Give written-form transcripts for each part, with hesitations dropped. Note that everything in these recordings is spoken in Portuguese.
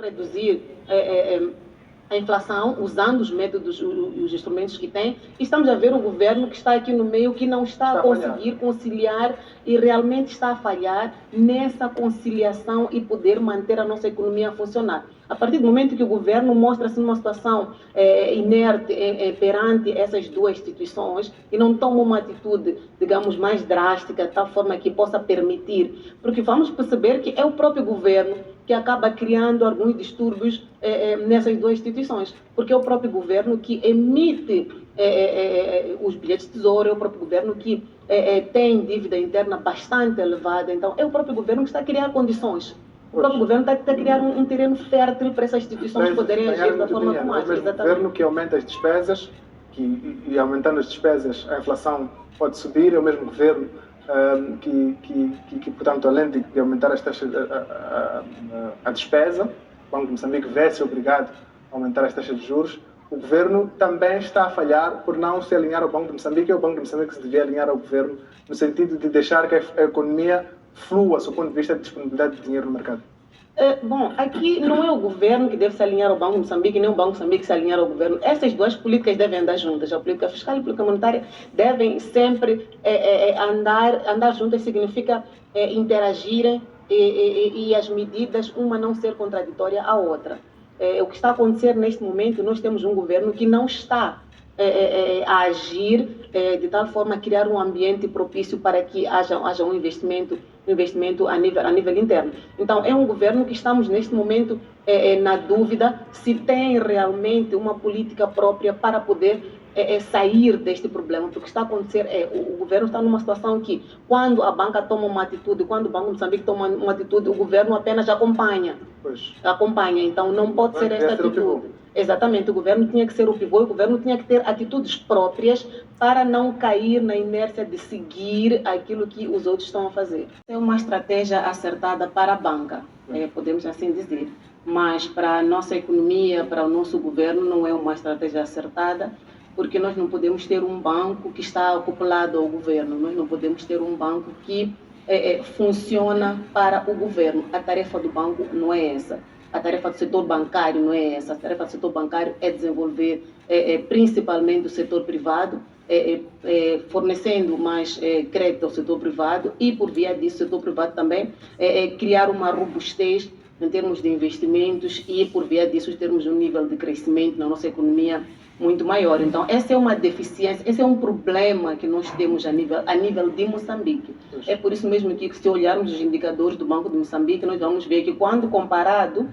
reduzir a inflação usando os métodos, os instrumentos que tem, e estamos a ver o governo que está aqui no meio que não está a conseguir conciliar e realmente está a falhar nessa conciliação e poder manter a nossa economia a funcionar. A partir do momento que o governo mostra-se numa situação inerte perante essas duas instituições e não toma uma atitude, digamos, mais drástica, de tal forma que possa permitir, porque vamos perceber que é o próprio governo que acaba criando alguns distúrbios nessas duas instituições, porque é o próprio governo que emite os bilhetes de tesouro, é o próprio governo que tem dívida interna bastante elevada, então é o próprio governo que está a criar condições. O próprio governo está a criar um terreno fértil para essas instituições poderem agir da forma como agem. É o mesmo governo que aumenta as despesas, e aumentando as despesas a inflação pode subir, é o mesmo governo que portanto, além de aumentar as taxas, a despesa, o Banco de Moçambique vê-se obrigado a aumentar as taxas de juros. O governo também está a falhar por não se alinhar ao Banco de Moçambique, é o Banco de Moçambique que se devia alinhar ao governo no sentido de deixar que a economia flua, do ponto de vista de disponibilidade de dinheiro no mercado. Bom, aqui não é o governo que deve se alinhar ao Banco de Moçambique, nem o Banco de Moçambique se alinhar ao governo. Essas duas políticas devem andar juntas. A política fiscal e a política monetária devem sempre andar juntas, significa interagirem e as medidas, uma não ser contraditória à outra. O que está a acontecer neste momento, nós temos um governo que não está a agir de tal forma a criar um ambiente propício para que haja um investimento a nível interno. Então, é um governo que estamos neste momento na dúvida se tem realmente uma política própria para poder sair deste problema, porque o que está a acontecer o governo está numa situação que, quando a banca toma uma atitude, quando o Banco de Moçambique toma uma atitude, o governo apenas acompanha. Acompanha, então não pode ser esta atitude. Exatamente, o governo tinha que ser o pivô, o governo tinha que ter atitudes próprias para não cair na inércia de seguir aquilo que os outros estão a fazer. É uma estratégia acertada para a banca, podemos assim dizer, mas para a nossa economia, para o nosso governo, não é uma estratégia acertada, porque nós não podemos ter um banco que está acoplado ao governo, nós não podemos ter um banco que funciona para o governo. A tarefa do banco não é essa. A tarefa do setor bancário não é essa. A tarefa do setor bancário é desenvolver principalmente o setor privado, fornecendo mais crédito ao setor privado e, por via disso, o setor privado também criar uma robustez em termos de investimentos e, por via disso, termos um nível de crescimento na nossa economia muito maior. Então, essa é uma deficiência, esse é um problema que nós temos a nível de Moçambique. É por isso mesmo que, se olharmos os indicadores do Banco de Moçambique, nós vamos ver que, quando comparado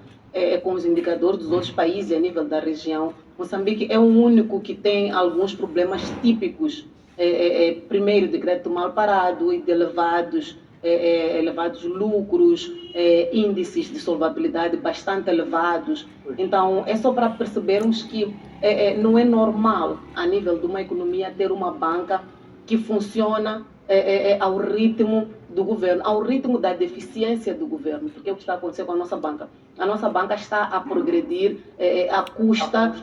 com os indicadores dos outros países a nível da região, Moçambique é o único que tem alguns problemas típicos, primeiro, de crédito mal parado e de elevados lucros, índices de solvabilidade bastante elevados. Então, é só para percebermos que não é normal, a nível de uma economia, ter uma banca que funciona ao ritmo do governo, ao ritmo da deficiência do governo, porque é o que está acontecendo com a nossa banca. A nossa banca está a progredir à custa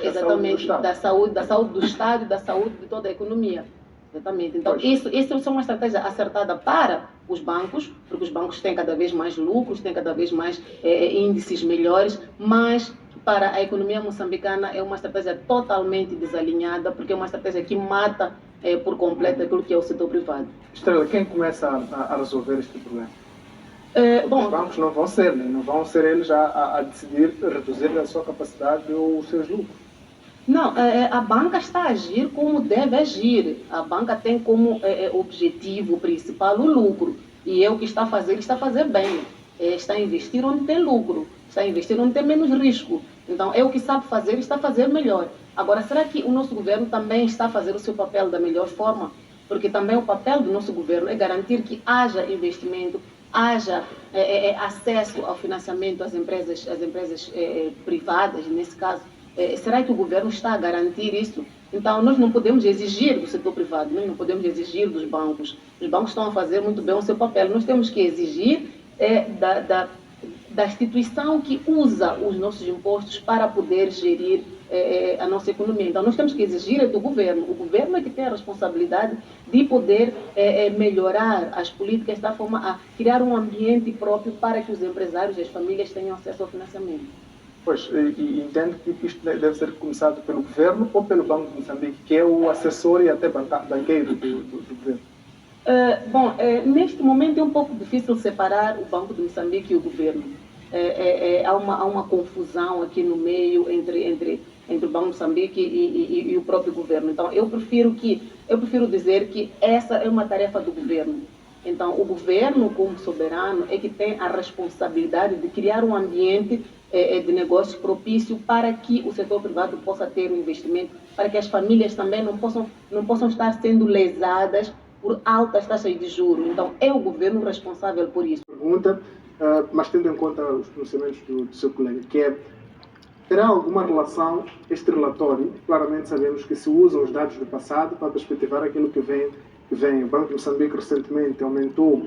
exatamente da saúde do Estado e da saúde de toda a economia. Exatamente. Então, isso é uma estratégia acertada para os bancos, porque os bancos têm cada vez mais lucros, têm cada vez mais índices melhores, mas para a economia moçambicana é uma estratégia totalmente desalinhada, porque é uma estratégia que mata por completo aquilo que é o setor privado. Estrela, quem começa a resolver este problema? Bom, os bancos não vão ser eles a decidir reduzir a sua capacidade ou os seus lucros. Não, a banca está a agir como deve agir. A banca tem como objetivo principal o lucro. E o que está a fazer bem. Está a investir onde tem lucro, está a investir onde tem menos risco. Então, o que sabe fazer, está a fazer melhor. Agora, será que o nosso governo também está a fazer o seu papel da melhor forma? Porque também o papel do nosso governo é garantir que haja investimento, haja acesso ao financiamento às empresas privadas, nesse caso. Será que o governo está a garantir isso? Então, nós não podemos exigir do setor privado, nós não podemos exigir dos bancos. Os bancos estão a fazer muito bem o seu papel. Nós temos que exigir da instituição que usa os nossos impostos para poder gerir a nossa economia. Então, nós temos que exigir do governo. O governo é que tem a responsabilidade de poder melhorar as políticas da forma a criar um ambiente próprio para que os empresários e as famílias tenham acesso ao financiamento. Pois, e entendo que isto deve ser começado pelo governo ou pelo Banco de Moçambique, que é o assessor e até banqueiro do governo. Neste momento é um pouco difícil separar o Banco de Moçambique e o governo. Há uma confusão aqui no meio entre o Banco de Moçambique e o próprio governo. Então, eu prefiro dizer que essa é uma tarefa do governo. Então, o governo, como soberano, é que tem a responsabilidade de criar um ambiente de negócios propício para que o setor privado possa ter um investimento, para que as famílias também não possam estar sendo lesadas por altas taxas de juros. Então, é o governo responsável por isso. Pergunta, mas tendo em conta os pronunciamentos do seu colega, que é: terá alguma relação este relatório? Claramente sabemos que se usam os dados do passado para perspectivar aquilo que vem. O Banco de Moçambique recentemente aumentou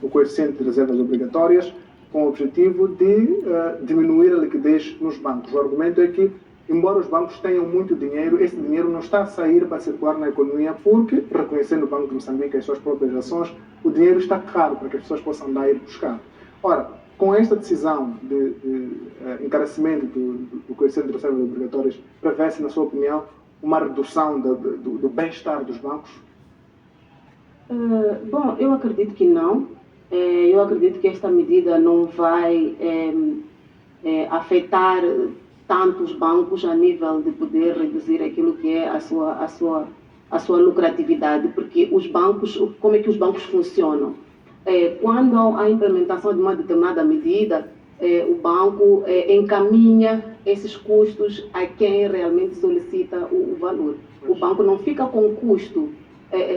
o coeficiente de reservas obrigatórias com o objetivo de diminuir a liquidez nos bancos. O argumento é que, embora os bancos tenham muito dinheiro, esse dinheiro não está a sair para circular na economia porque, reconhecendo o Banco de Moçambique as suas próprias ações, o dinheiro está caro para que as pessoas possam dar e ir buscar. Ora, com esta decisão de encarecimento do coeficiente de reservas obrigatórias, prevê-se, na sua opinião, uma redução do bem-estar dos bancos? Eu acredito que não. Eu acredito que esta medida não vai afetar tanto os bancos a nível de poder reduzir aquilo que é a sua lucratividade, porque os bancos, como é que os bancos funcionam? Quando há a implementação de uma determinada medida, o banco encaminha esses custos a quem realmente solicita o valor. O banco não fica com o custo.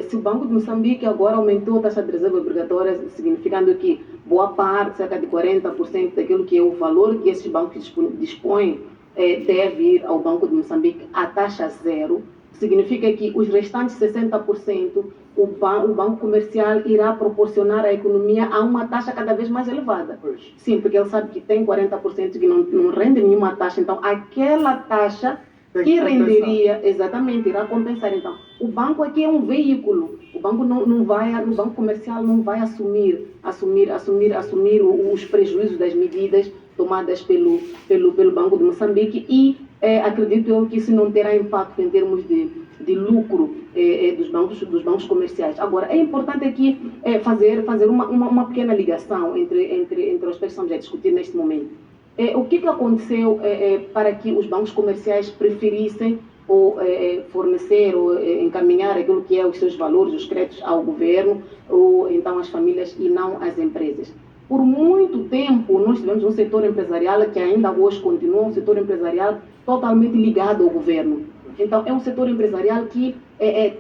Se o Banco de Moçambique agora aumentou a taxa de reserva obrigatória, significando que boa parte, cerca de 40% daquilo que é o valor que esses bancos dispõem, deve ir ao Banco de Moçambique a taxa zero, significa que os restantes 60% o banco comercial irá proporcionar à economia a uma taxa cada vez mais elevada. Pois. Sim, porque ele sabe que tem 40% que não rende nenhuma taxa, então aquela taxa que renderia, exatamente, irá compensar. Então, o banco aqui é um veículo. O banco o banco comercial não vai assumir os prejuízos das medidas tomadas pelo Banco de Moçambique e acredito eu que isso não terá impacto em termos de lucro dos bancos comerciais. Agora, é importante aqui fazer uma pequena ligação entre os aspectos que estamos a discutir neste momento. O que aconteceu para que os bancos comerciais preferissem fornecer ou encaminhar aquilo que é os seus valores, os créditos ao governo ou então às famílias e não às empresas? Por muito tempo nós tivemos um setor empresarial que ainda hoje continua um setor empresarial totalmente ligado ao governo. Então, é um setor empresarial que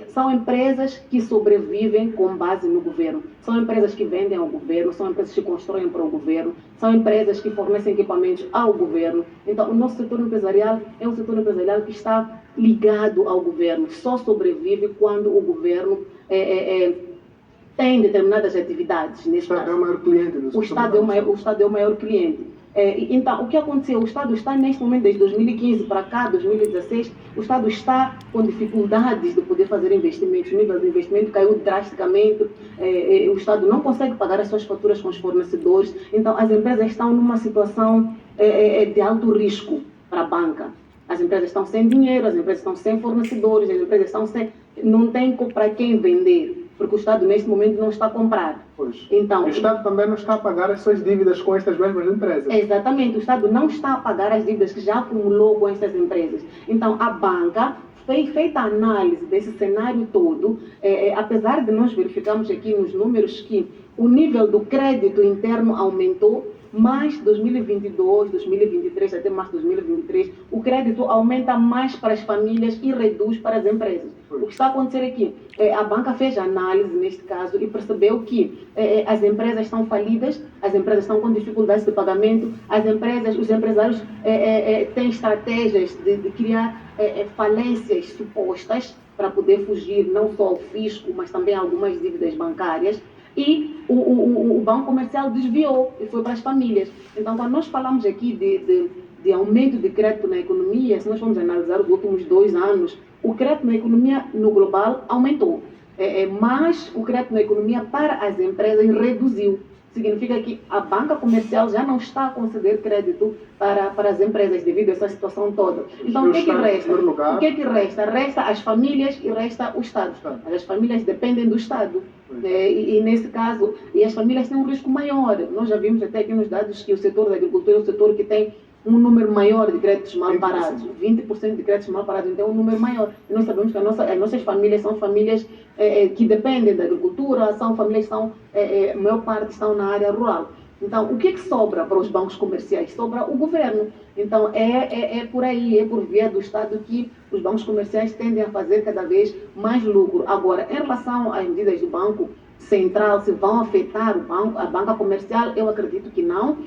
são empresas que sobrevivem com base no governo. São empresas que vendem ao governo, são empresas que constroem para o governo, são empresas que fornecem equipamentos ao governo. Então, o nosso setor empresarial é um setor empresarial que está ligado ao governo. Só sobrevive quando o governo tem determinadas atividades. O Estado é o maior cliente. O Estado é o maior cliente. Então, o que aconteceu? O Estado está neste momento, desde 2015 para cá, 2016, o Estado está com dificuldades de poder fazer investimentos. O nível de investimento caiu drasticamente, o Estado não consegue pagar as suas faturas com os fornecedores. Então, as empresas estão numa situação de alto risco para a banca. As empresas estão sem dinheiro, as empresas estão sem fornecedores, as empresas não têm para quem vender, porque o Estado neste momento não está a comprar. Pois. Então, o Estado também não está a pagar as suas dívidas com estas mesmas empresas. Exatamente, o Estado não está a pagar as dívidas que já acumulou com estas empresas. Então, a banca, feita a análise desse cenário todo, apesar de nós verificarmos aqui nos números que o nível do crédito interno aumentou, mas 2022, 2023, até março de 2023, o crédito aumenta mais para as famílias e reduz para as empresas. O que está a acontecer aqui? A banca fez a análise neste caso e percebeu que as empresas estão falidas, as empresas estão com dificuldades de pagamento, os empresários têm estratégias de criar falências supostas para poder fugir não só ao fisco, mas também a algumas dívidas bancárias. E o banco comercial desviou e foi para as famílias. Então, quando nós falamos aqui de aumento de crédito na economia, se nós formos analisar os últimos 2 anos, o crédito na economia no global aumentou, mas o crédito na economia para as empresas reduziu. Significa que a banca comercial já não está a conceder crédito para as empresas devido a essa situação toda. Então, o que é que resta? O que é que resta? Resta as famílias e resta o Estado. As famílias dependem do Estado. E nesse caso, e as famílias têm um risco maior. Nós já vimos até aqui nos dados que o setor da agricultura é o setor que tem um número maior de créditos mal parados, 20% de créditos mal parados, então é um número maior. E nós sabemos que as nossas famílias são famílias que dependem da agricultura, são famílias que a maior parte estão na área rural. Então, o que é que sobra para os bancos comerciais? Sobra o governo. Então, é por aí, é por via do Estado que os bancos comerciais tendem a fazer cada vez mais lucro. Agora, em relação às medidas do Banco Central, se vão afetar a banca comercial, eu acredito que não.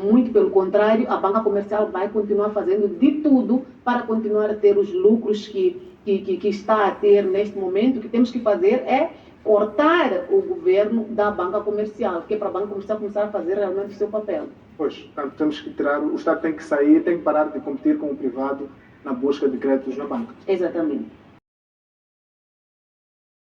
Muito pelo contrário, a banca comercial vai continuar fazendo de tudo para continuar a ter os lucros que está a ter neste momento. O que temos que fazer é cortar o governo da banca comercial, que é para a banca comercial começar a fazer realmente o seu papel. Pois, portanto, temos que tirar, o Estado tem que sair, tem que parar de competir com o privado na busca de créditos na banca. Exatamente.